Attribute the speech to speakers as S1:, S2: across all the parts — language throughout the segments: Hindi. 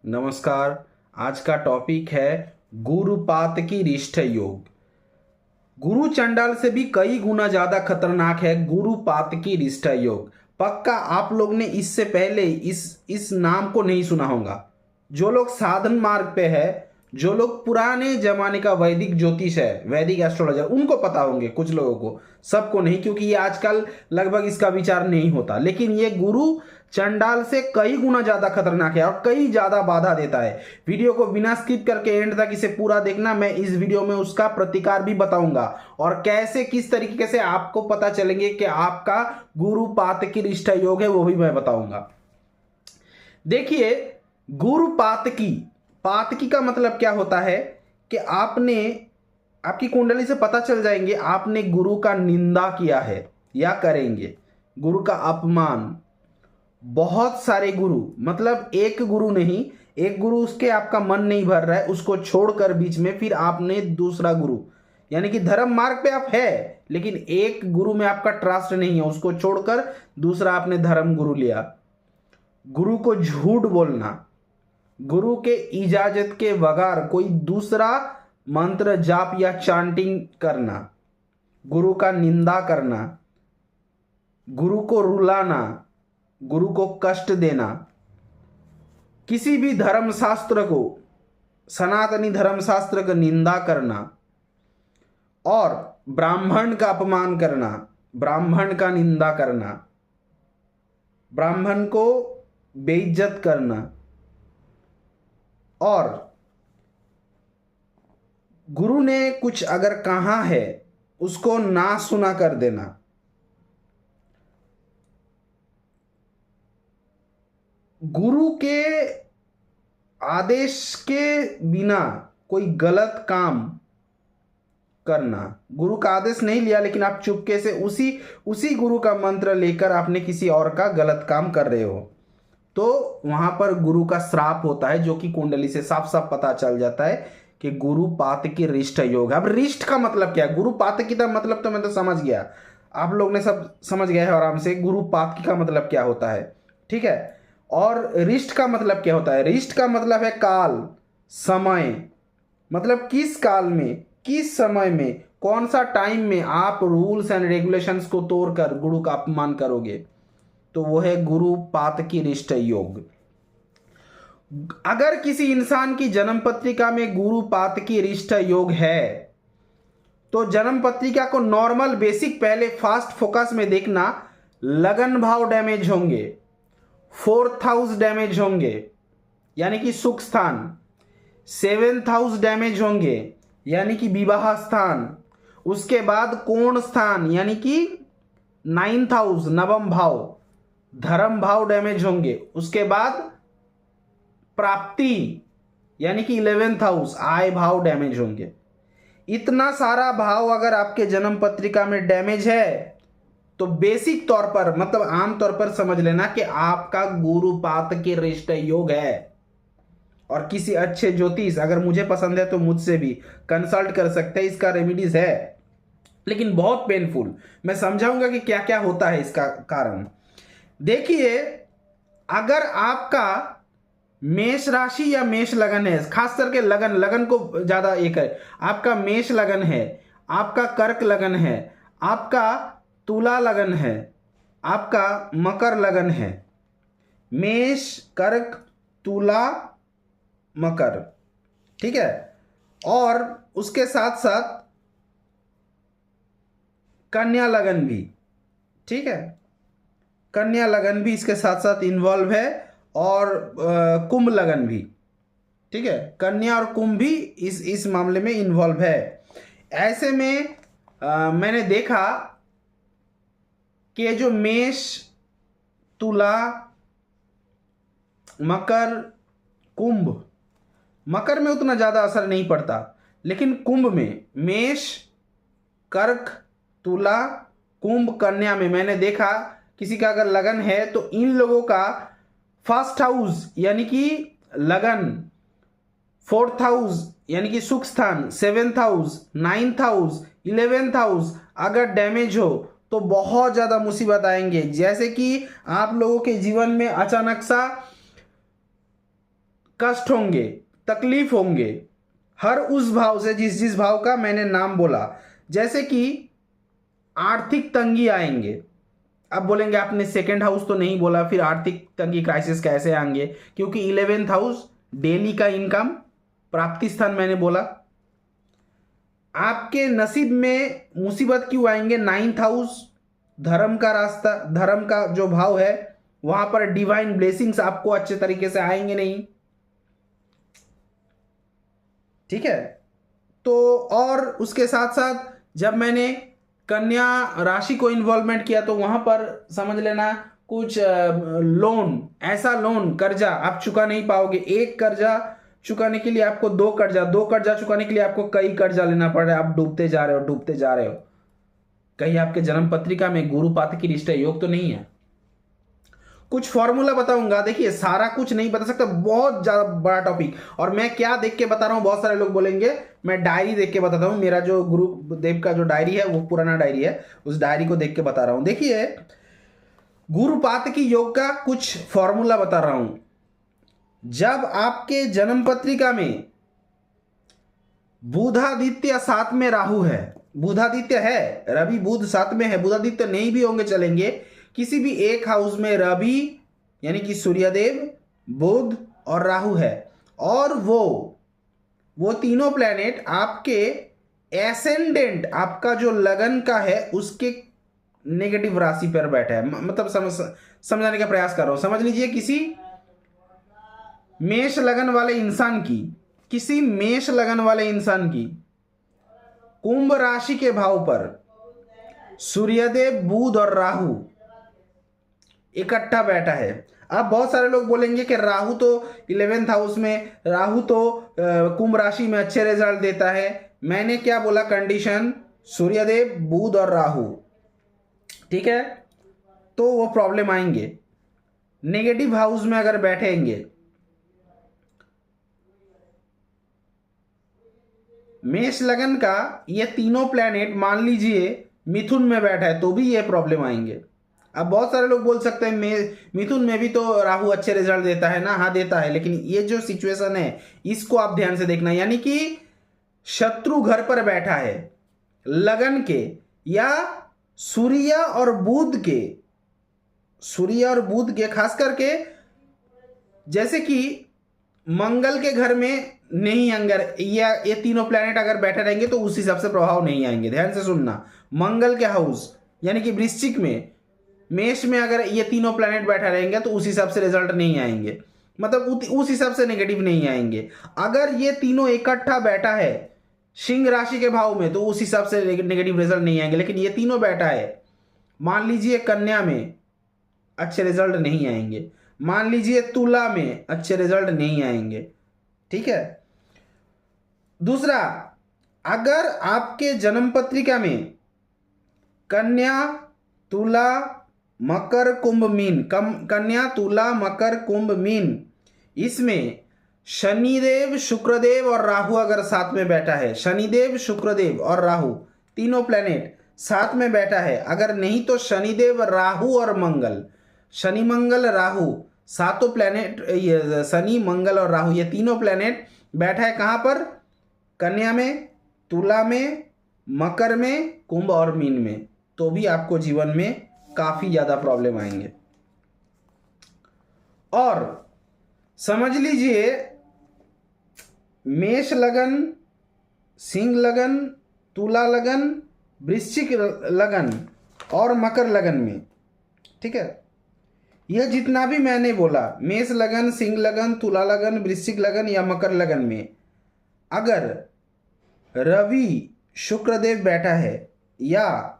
S1: नमस्कार। आज का टॉपिक है गुरुपात की रिष्ठ योग। गुरु चंडाल से भी कई गुना ज्यादा खतरनाक है गुरुपात की रिष्ठ योग। पक्का आप लोग ने इससे पहले इस नाम को नहीं सुना होगा। जो लोग साधन मार्ग पे है, जो लोग पुराने जमाने का वैदिक ज्योतिष है, वैदिक एस्ट्रोलॉजर, उनको पता होंगे, कुछ लोगों को, सबको नहीं, क्योंकि ये आजकल लगभग इसका विचार नहीं होता। लेकिन ये गुरु चंडाल से कई गुना ज्यादा खतरनाक है और कई ज्यादा बाधा देता है। वीडियो को बिना स्किप करके एंड तक इसे पूरा देखना। मैं इस वीडियो में उसका प्रतिकार भी बताऊंगा और कैसे किस तरीके से आपको पता चलेंगे कि आपका गुरुपात की रिष्ठ योग है, वो भी मैं बताऊंगा। देखिए, गुरुपातकी, पातकी का मतलब क्या होता है कि आपकी कुंडली से पता चल जाएंगे आपने गुरु का निंदा किया है या करेंगे, गुरु का अपमान। बहुत सारे गुरु, मतलब एक गुरु नहीं, एक गुरु उसके आपका मन नहीं भर रहा है, उसको छोड़कर बीच में फिर आपने दूसरा गुरु, यानी कि धर्म मार्ग पे आप है लेकिन एक गुरु में आपका ट्रस्ट नहीं है, उसको छोड़कर दूसरा आपने धर्म गुरु लिया। गुरु को झूठ बोलना, गुरु के इजाजत के बगैर कोई दूसरा मंत्र जाप या चांटिंग करना, गुरु का निंदा करना, गुरु को रुलाना, गुरु को कष्ट देना, किसी भी धर्मशास्त्र को, सनातनी धर्मशास्त्र का निंदा करना और ब्राह्मण का अपमान करना, ब्राह्मण का निंदा करना, ब्राह्मण को बेइज्जत करना और गुरु ने कुछ अगर कहा है उसको ना सुना कर देना। गुरु के आदेश के बिना कोई गलत काम करना, गुरु का आदेश नहीं लिया लेकिन आप चुपके से उसी गुरु का मंत्र लेकर आपने किसी और का गलत काम कर रहे हो, तो वहां पर गुरु का श्राप होता है, जो कि कुंडली से साफ साफ पता चल जाता है कि गुरुपात की रिष्ठ योग है। अब रिष्ठ का मतलब क्या है? गुरुपात की मतलब तो मैं तो समझ गया, आप लोग ने सब समझ गए हैं आराम से गुरुपात का मतलब क्या होता है, ठीक है। और रिष्ठ का मतलब क्या होता है? रिष्ठ का मतलब है काल, समय, मतलब किस काल में, किस समय में, कौन सा टाइम में आप रूल्स एंड रेगुलेशंस को तोड़कर गुरु का अपमान करोगे, तो वो है गुरुपात की रिष्ठ योग। अगर किसी इंसान की जन्म पत्रिका में गुरुपात की रिष्ठ योग है तो जन्म पत्रिका को नॉर्मल बेसिक पहले फास्ट फोकस में देखना, लगन भाव डैमेज होंगे, फोर्थ हाउस डैमेज होंगे यानी कि सुख स्थान, सेवेंथ हाउस डैमेज होंगे यानी कि विवाह स्थान, उसके बाद कोण स्थान यानी कि नाइन्थ हाउस नवम भाव, धर्म भाव डैमेज होंगे, उसके बाद प्राप्ति यानी कि 11th हाउस आय भाव डैमेज होंगे। इतना सारा भाव अगर आपके जन्म पत्रिका में डैमेज है तो बेसिक तौर पर, मतलब आम तौर पर समझ लेना कि आपका गुरुपात के रिष्ठ योग है। और किसी अच्छे ज्योतिष, अगर मुझे पसंद है तो मुझसे भी कंसल्ट कर सकते हैं, इसका रेमेडीज है लेकिन बहुत पेनफुल। मैं समझाऊंगा कि क्या क्या होता है इसका कारण। देखिए, अगर आपका मेष राशि या मेष लगन है, खास करके लगन को ज्यादा एक है, आपका मेष लगन है, आपका कर्क लगन है, आपका तुला लगन है, आपका मकर लगन है, मेष कर्क तुला मकर, ठीक है, और उसके साथ साथ कन्या लगन भी, ठीक है, कन्या लगन भी इसके साथ साथ इन्वॉल्व है और कुंभ लगन भी, ठीक है, कन्या और कुंभ भी इस मामले में इन्वॉल्व है। ऐसे में मैंने देखा कि जो मेष, तुला, मकर, कुंभ, मकर में उतना ज्यादा असर नहीं पड़ता लेकिन कुंभ में, मेष, कर्क, तुला, कुंभ, कन्या में मैंने देखा किसी का अगर लगन है तो इन लोगों का फर्स्ट हाउस यानी कि लगन, फोर्थ हाउस यानी कि सुख स्थान, seventh house, ninth house, 11th house अगर डैमेज हो तो बहुत ज्यादा मुसीबत आएंगे। जैसे कि आप लोगों के जीवन में अचानक सा कष्ट होंगे, तकलीफ होंगे, हर उस भाव से जिस जिस भाव का मैंने नाम बोला। जैसे कि आर्थिक तंगी आएंगे। अब बोलेंगे आपने सेकेंड हाउस तो नहीं बोला, फिर आर्थिक तंगी क्राइसिस कैसे आएंगे? क्योंकि 11th हाउस डेली का इनकम, प्राप्ति स्थान मैंने बोला। आपके नसीब में मुसीबत क्यों आएंगे? 9th हाउस धर्म का रास्ता, धर्म का जो भाव है, वहां पर डिवाइन ब्लेसिंग्स आपको अच्छे तरीके से आएंगे नहीं। ठीक है, तो और उसके साथ साथ जब मैंने कन्या राशि को इन्वॉल्वमेंट किया तो वहां पर समझ लेना कुछ लोन, ऐसा लोन, कर्जा आप चुका नहीं पाओगे। एक कर्जा चुकाने के लिए आपको दो कर्जा चुकाने के लिए आपको कई कर्जा लेना पड़ रहा है। आप डूबते जा रहे हो। कहीं आपके जन्म पत्रिका में गुरुपात की रिश्ते योग तो नहीं है। कुछ फॉर्मूला बताऊंगा। देखिए, सारा कुछ नहीं बता सकता, बहुत ज्यादा बड़ा टॉपिक। और मैं क्या देख के बता रहा हूं, बहुत सारे लोग बोलेंगे मैं डायरी देख के बताता हूं। मेरा जो गुरुदेव का जो डायरी है वो पुराना डायरी है, उस डायरी को देख के बता रहा हूं। देखिए, गुरुपात की योग का कुछ फॉर्मूला बता रहा हूं। जब आपके जन्म पत्रिका में बुधादित्य साथ में राहु है, बुधादित्य है, रवि बुध साथ में है, बुधादित्य नहीं भी होंगे चलेंगे, किसी भी एक हाउस में रवि यानी कि सूर्यदेव, बुध और राहु है, और वो तीनों प्लैनेट आपके एसेंडेंट, आपका जो लगन का है उसके नेगेटिव राशि पर बैठा है। मतलब समझाने का प्रयास कर रहा हूं। समझ लीजिए, किसी मेष लगन वाले इंसान की कुंभ राशि के भाव पर सूर्यदेव, बुध और राहु इकट्ठा बैठा है। अब बहुत सारे लोग बोलेंगे कि राहु तो 11th हाउस में, राहु तो कुंभ राशि में अच्छे रिजल्ट देता है। मैंने क्या बोला? कंडीशन सूर्यदेव, बुध और राहु। ठीक है, तो वो प्रॉब्लम आएंगे। नेगेटिव हाउस में अगर बैठेंगे, मेष लगन का ये तीनों प्लैनेट मान लीजिए मिथुन में बैठा है तो भी ये प्रॉब्लम आएंगे। अब बहुत सारे लोग बोल सकते हैं मिथुन में भी तो राहु अच्छे रिजल्ट देता है ना। हाँ, देता है, लेकिन ये जो सिचुएशन है इसको आप ध्यान से देखना। यानी कि शत्रु घर पर बैठा है लगन के, या सूर्य और बुध के खास करके, जैसे कि मंगल के घर में नहीं, अगर ये तीनों प्लैनेट अगर बैठे रहेंगे तो उस हिसाब से प्रभाव नहीं आएंगे। ध्यान से सुनना, मंगल के हाउस यानी कि वृश्चिक में, मेष में अगर ये तीनों प्लैनेट बैठा रहेंगे तो उस हिसाब से रिजल्ट नहीं आएंगे, मतलब उस हिसाब से नेगेटिव नहीं आएंगे। अगर ये तीनों इकट्ठा बैठा है सिंह राशि के भाव में तो उस हिसाब से नेगेटिव रिजल्ट नहीं आएंगे। लेकिन ये तीनों बैठा है, मान लीजिए कन्या में, अच्छे रिजल्ट नहीं आएंगे। मान लीजिए तुला में, अच्छे रिजल्ट नहीं आएंगे। ठीक है। दूसरा, अगर आपके जन्म पत्रिका में कन्या, तुला, मकर, कुंभ, मीन, कन्या, तुला, मकर, कुंभ, मीन, इसमें शनिदेव, शुक्रदेव और राहु अगर साथ में बैठा है, शनिदेव, शुक्रदेव और राहु तीनों प्लैनेट साथ में बैठा है, अगर नहीं तो शनिदेव, राहु और मंगल, शनि, मंगल, राहु, सातों प्लैनेट, ये शनि, मंगल और राहु, ये तीनों प्लैनेट बैठा है कहां पर? कन्या में, तुला में, मकर में, कुंभ और मीन में, तो भी आपको जीवन में काफी ज्यादा प्रॉब्लम आएंगे। और समझ लीजिए, मेष लगन, सिंह लगन, तुला लगन, वृश्चिक लगन और मकर लगन में, ठीक है, यह जितना भी मैंने बोला, मेष लगन, सिंह लगन, तुला लगन, वृश्चिक लगन या मकर लगन में अगर रवि, शुक्रदेव बैठा है या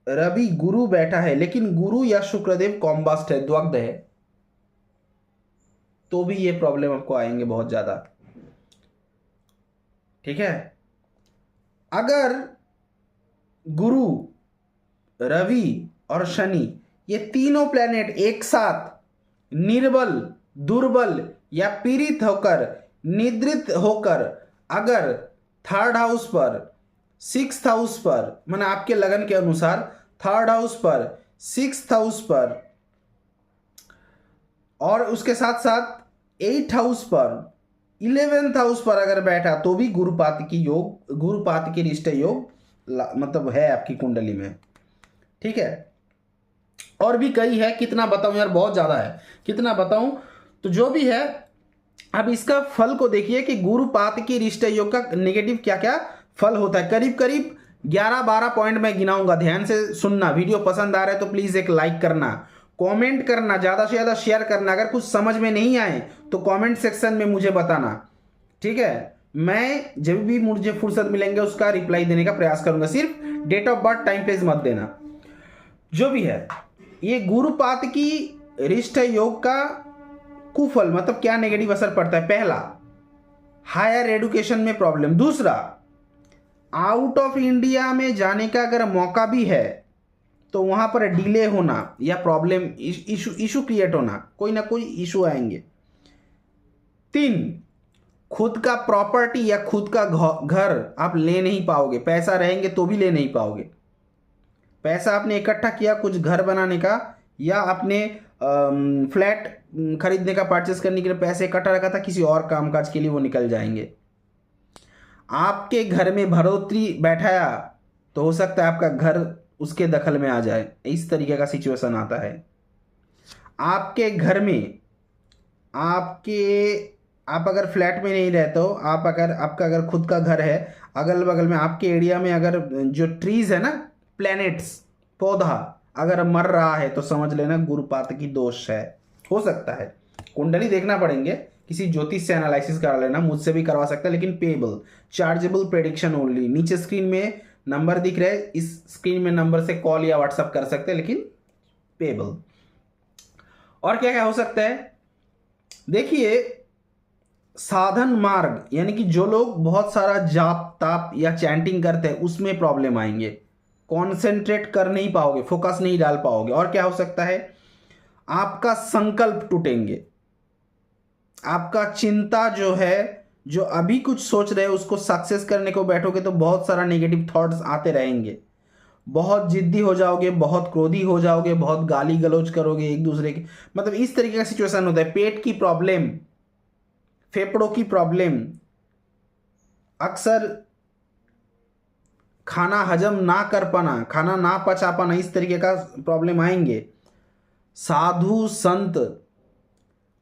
S1: रवि, गुरु बैठा है, लेकिन गुरु या शुक्रदेव कॉम्बस्ट है, द्वग्ध है, तो भी ये प्रॉब्लम आपको आएंगे बहुत ज्यादा। ठीक है। अगर गुरु, रवि और शनि ये तीनों प्लैनेट एक साथ निर्बल, दुर्बल या पीड़ित होकर, निद्रित होकर अगर थर्ड हाउस पर, सिक्स्थ हाउस पर, माने आपके लगन के अनुसार थर्ड हाउस पर, सिक्स्थ हाउस पर और उसके साथ साथ 8th हाउस पर 11th हाउस पर अगर बैठा तो भी गुरुपात की रिष्ट योग मतलब है आपकी कुंडली में। ठीक है, और भी कई है, कितना बताऊं यार, बहुत ज्यादा है, कितना बताऊं। तो जो भी है, अब इसका फल को देखिए कि गुरुपात की रिष्ट योग का नेगेटिव क्या क्या फल होता है। करीब करीब 11-12 पॉइंट मैं गिनाऊंगा, ध्यान से सुनना। वीडियो पसंद आ रहा है तो प्लीज एक लाइक करना, कमेंट करना, ज्यादा से ज्यादा शेयर करना। अगर कुछ समझ में नहीं आए तो कमेंट सेक्शन में मुझे बताना, ठीक है। मैं जब भी मुझे फुर्सत मिलेंगे उसका रिप्लाई देने का प्रयास करूंगा। सिर्फ date of birth time place मत देना। जो भी है, ये गुरुपात की रिष्ट योग का कुफल मतलब क्या नेगेटिव असर पड़ता है। पहला, हायर एजुकेशन में प्रॉब्लम। दूसरा, आउट ऑफ इंडिया में जाने का अगर मौका भी है तो वहां पर डिले होना या प्रॉब्लम इशू क्रिएट होना, कोई ना कोई इशू आएंगे। 3, खुद का प्रॉपर्टी या खुद का घर आप ले नहीं पाओगे, पैसा रहेंगे तो भी ले नहीं पाओगे। पैसा आपने इकट्ठा किया कुछ घर बनाने का या अपने फ्लैट खरीदने का, परचेस करने के लिए पैसे इकट्ठा रखा था, किसी और कामकाज के लिए वो निकल जाएंगे। आपके घर में बढ़ोतरी बैठाया तो हो सकता है आपका घर उसके दखल में आ जाए, इस तरीके का सिचुएशन आता है। आपके घर में आप अगर फ्लैट में नहीं रहते हो, आपका अगर खुद का घर है, अगल बगल में आपके एरिया में अगर जो ट्रीज है ना, प्लैनेट्स, पौधा अगर मर रहा है तो समझ लेना गुरुपात की दोष है। हो सकता है, कुंडली देखना पड़ेंगे, किसी ज्योतिष से एनालिसिस करा लेना, मुझसे भी करवा सकता है, लेकिन पेबल, चार्जेबल प्रेडिक्शन ओनली। नीचे स्क्रीन में नंबर दिख रहे हैं, इस स्क्रीन में नंबर से कॉल या व्हाट्सअप कर सकते हैं, लेकिन पेबल। और क्या क्या हो सकता है, देखिए, साधन मार्ग, यानी कि जो लोग बहुत सारा जाप ताप या चैंटिंग करते हैं उसमें प्रॉब्लम आएंगे, कॉन्सेंट्रेट कर नहीं पाओगे, फोकस नहीं डाल पाओगे। और क्या हो सकता है, आपका संकल्प टूटेंगे, आपका चिंता जो है, जो अभी कुछ सोच रहे हो उसको सक्सेस करने को बैठोगे तो बहुत सारा नेगेटिव थॉट्स आते रहेंगे, बहुत जिद्दी हो जाओगे, बहुत क्रोधी हो जाओगे, बहुत गाली गलौज करोगे एक दूसरे के, मतलब इस तरीके का सिचुएशन होता है। पेट की प्रॉब्लम, फेफड़ों की प्रॉब्लम, अक्सर खाना हजम ना कर पाना, खाना ना पचा पाना, इस तरीके का प्रॉब्लम आएंगे। साधु संत,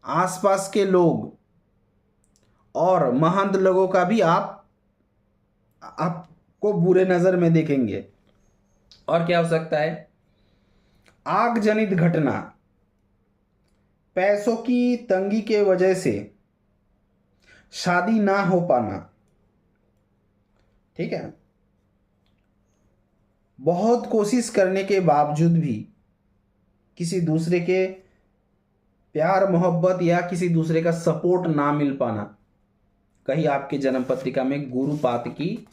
S1: आसपास के लोग और महंत लोगों का भी आपको बुरे नजर में देखेंगे। और क्या हो सकता है, आग जनित घटना, पैसों की तंगी के वजह से शादी ना हो पाना, ठीक है, बहुत कोशिश करने के बावजूद भी किसी दूसरे के प्यार मोहब्बत या किसी दूसरे का सपोर्ट ना मिल पाना, कहीं आपके जन्म पत्रिका में गुरुपात की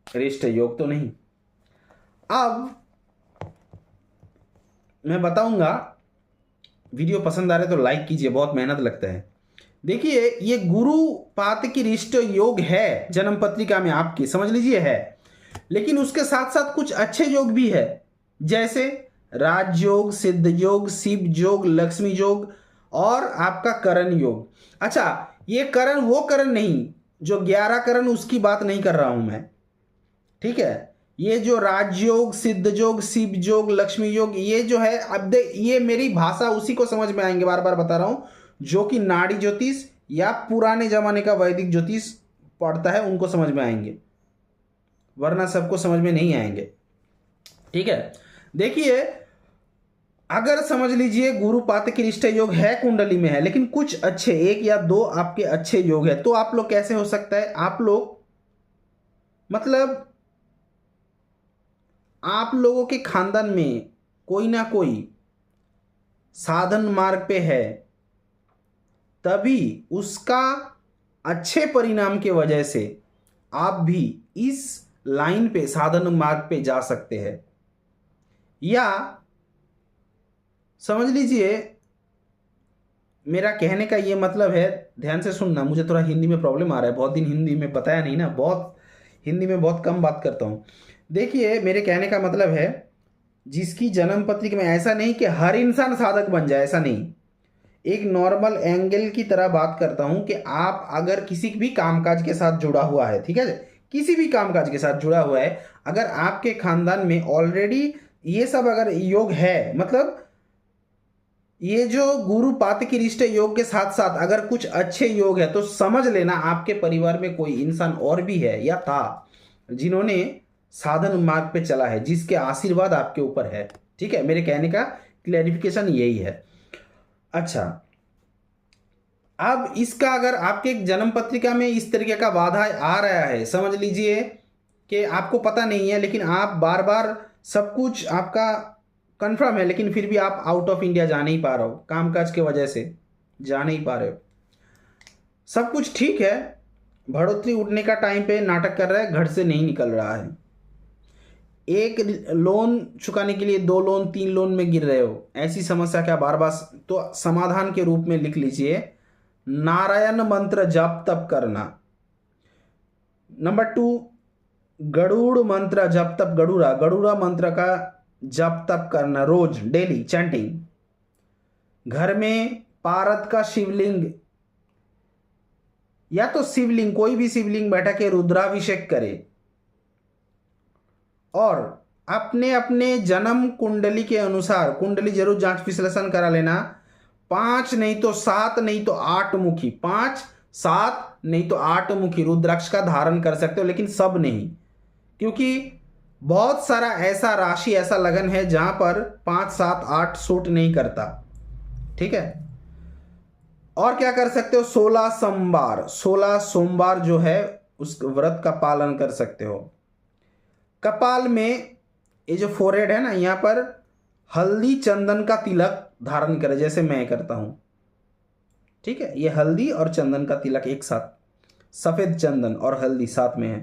S1: रिष्ट योग तो नहीं। अब मैं बताऊंगा, वीडियो पसंद आ रहा है तो लाइक कीजिए, बहुत मेहनत लगता है। देखिए, ये गुरुपात की रिष्ट योग है जन्म पत्रिका में आपकी, समझ लीजिए है, लेकिन उसके साथ साथ कुछ अच्छे योग भी है, जैसे राजयोग, सिद्ध योग, शिव योग, लक्ष्मी योग और आपका करण योग। अच्छा, ये करण वो करण नहीं जो 11 करण, उसकी बात नहीं कर रहा हूं मैं, ठीक है। ये जो राजयोग, सिद्ध योग, शिव योग, लक्ष्मी योग, ये जो है, अब ये मेरी भाषा उसी को समझ में आएंगे, बार बार बता रहा हूं, जो कि नाड़ी ज्योतिष या पुराने जमाने का वैदिक ज्योतिष पढ़ता है उनको समझ में आएंगे, वरना सबको समझ में नहीं आएंगे, ठीक है। देखिए, अगर समझ लीजिए गुरुपात की रिष्ट योग है, कुंडली में है, लेकिन कुछ अच्छे 1 या 2 आपके अच्छे योग है, तो आप लोग कैसे हो सकता है, आप लोग मतलब आप लोगों के खानदान में कोई ना कोई साधन मार्ग पे है, तभी उसका अच्छे परिणाम के वजह से आप भी इस लाइन पे, साधन मार्ग पे जा सकते हैं। या समझ लीजिए, मेरा कहने का ये मतलब है, ध्यान से सुनना, मुझे थोड़ा हिंदी में प्रॉब्लम आ रहा है, बहुत दिन हिंदी में बताया नहीं ना, बहुत हिंदी में बहुत कम बात करता हूँ। देखिए, मेरे कहने का मतलब है, जिसकी जन्म पत्रिका में, ऐसा नहीं कि हर इंसान साधक बन जाए, ऐसा नहीं, एक नॉर्मल एंगल की तरह बात करता हूं कि आप अगर किसी भी कामकाज के साथ जुड़ा हुआ है, ठीक है, किसी भी कामकाज के साथ जुड़ा हुआ है, अगर आपके खानदान में ऑलरेडी ये सब अगर योग है, मतलब ये जो गुरु पातकी रिष्ट योग के साथ साथ अगर कुछ अच्छे योग है, तो समझ लेना आपके परिवार में कोई इंसान और भी है या था जिन्होंने साधन मार्ग पे चला है, जिसके आशीर्वाद आपके ऊपर है। ठीक है, मेरे कहने का क्लैरिफिकेशन यही है। अच्छा, अब इसका अगर आपके जन्म पत्रिका में इस तरीके का बाधा आ रहा है, समझ लीजिए कि आपको पता नहीं है, लेकिन आप बार बार सब कुछ आपका कंफर्म है, लेकिन फिर भी आप आउट ऑफ इंडिया जा नहीं पा रहे हो, कामकाज की वजह से जा नहीं पा रहे हो, सब कुछ ठीक है, बढ़ोतरी उठने का टाइम पे नाटक कर रहा है, घर से नहीं निकल रहा है, एक लोन चुकाने के लिए 2 लोन 3 लोन में गिर रहे हो, ऐसी समस्या क्या बार बार, तो समाधान के रूप में लिख लीजिए नारायण मंत्र जप तप करना। नंबर 2, गरुड़ मंत्र जप तप, गरुड़ा गरुड़ा मंत्र का जप तप करना रोज, डेली चैंटिंग। घर में पारद का शिवलिंग या तो शिवलिंग, कोई भी शिवलिंग बैठा के रुद्राभिषेक करे, और अपने अपने जन्म कुंडली के अनुसार कुंडली जरूर जांच विश्लेषण करा लेना। 5 नहीं तो 7 नहीं तो 8 मुखी, 5 7 नहीं तो 8 मुखी रुद्राक्ष का धारण कर सकते हो, लेकिन सब नहीं, क्योंकि बहुत सारा ऐसा राशि, ऐसा लगन है जहां पर 5 7 8 सूट नहीं करता। ठीक है, और क्या कर सकते हो, 16 सोमवार जो है उस व्रत का पालन कर सकते हो। कपाल में ये जो फोरहेड है ना, यहां पर हल्दी चंदन का तिलक धारण करें, जैसे मैं करता हूं। ठीक है, ये हल्दी और चंदन का तिलक एक साथ, सफेद चंदन और हल्दी साथ में है,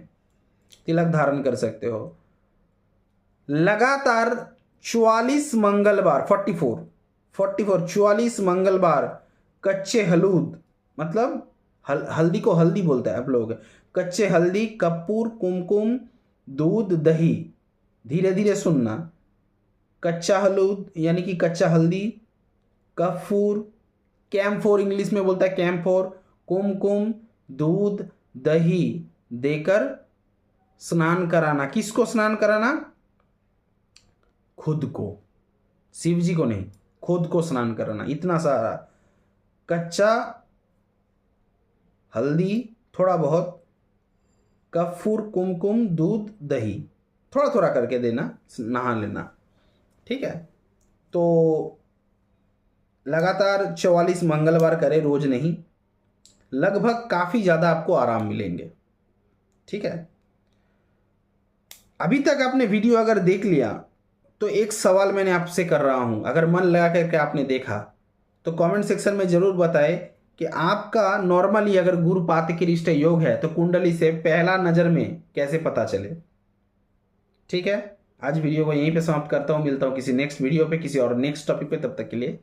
S1: तिलक धारण कर सकते हो। लगातार 44 मंगलवार, 44 मंगलवार कच्चे हलूद, मतलब हल्दी को हल्दी बोलता है आप लोग, कच्चे हल्दी, कपूर, कुमकुम, दूध, दही, धीरे धीरे सुनना, कच्चा हलूद यानी कि कच्चा हल्दी, कपूर, कैम्फोर इंग्लिश में बोलता है कैम्फोर, कुमकुम, दूध, दही देकर स्नान कराना। किसको स्नान कराना, खुद को, शिव जी को नहीं, खुद को स्नान कराना। इतना सारा कच्चा हल्दी, थोड़ा बहुत कपूर, कुमकुम, दूध, दही, थोड़ा थोड़ा करके देना, नहा लेना। ठीक है, तो लगातार 44 मंगलवार करें, रोज नहीं, लगभग काफी ज्यादा आपको आराम मिलेंगे। ठीक है, अभी तक आपने वीडियो अगर देख लिया तो एक सवाल मैंने आपसे कर रहा हूं, अगर मन लगा करके आपने देखा तो कमेंट सेक्शन में जरूर बताएं कि आपका नॉर्मली अगर गुरु पातकी रिष्ट योग है तो कुंडली से पहला नजर में कैसे पता चले। ठीक है, आज वीडियो को यहीं पे समाप्त करता हूं, मिलता हूं किसी नेक्स्ट वीडियो पे, किसी और नेक्स्ट टॉपिक पे, तब तक के लिए